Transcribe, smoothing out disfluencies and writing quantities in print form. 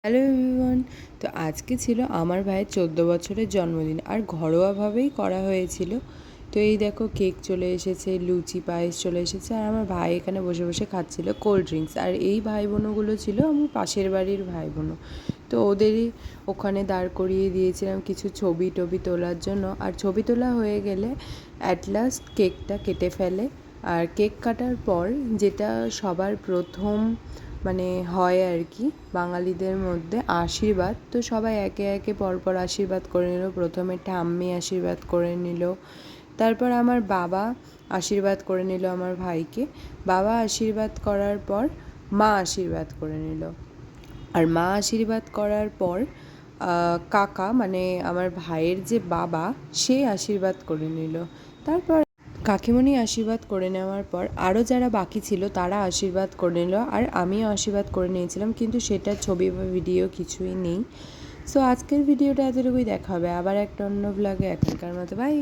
Hello everyone. তো আজকে ছিল আমার ভাইয়ের 14 বছরের জন্মদিন, আর ঘরোয়াভাবেই করা হয়েছিল। তো এই দেখো, কেক চলে এসেছে, লুচি পায়েস চলে এসেছে, আর আমার ভাই এখানে বসে বসে খাচ্ছিল কোল্ড ড্রিঙ্কস। আর এই ভাই বোনগুলো ছিল আমার পাশের বাড়ির ভাই বোনও। তো ওদেরই ওখানে দাঁড় করিয়ে দিয়েছিলাম কিছু ছবি টবি তোলার জন্য। আর ছবি তোলা হয়ে গেলে অ্যাট লাস্ট কেকটা কেটে ফেলে। আর কেক কাটার পর যেটা সবার প্রথম হয় আর কি, বাঙালিদের মধ্যে আশীর্বাদ। তো সবাই একে একে পরপর আশীর্বাদ করে নিল। প্রথমে ঠাম্মি আশীর্বাদ করে নিল, তারপর আমার বাবা আশীর্বাদ করে নিল আমার ভাইকে। বাবা আশীর্বাদ করার পর মা আশীর্বাদ করে নিল। আর মা আশীর্বাদ করার পর কাকা আমার ভাইয়ের যে বাবা, সে আশীর্বাদ করে নিল। তারপর কাকিমণি আশীর্বাদ করে নেওয়ার পর আরও যারা বাকি ছিল তারা আশীর্বাদ করে নিল, আর আমিও আশীর্বাদ করে নিয়েছিলাম, কিন্তু সেটার ছবি বা ভিডিও কিছুই নেই। সো আজকের ভিডিওটা এতটুকুই, দেখা হবে আবার একটা অন্য ব্লগে। এখনকার মতো বাই।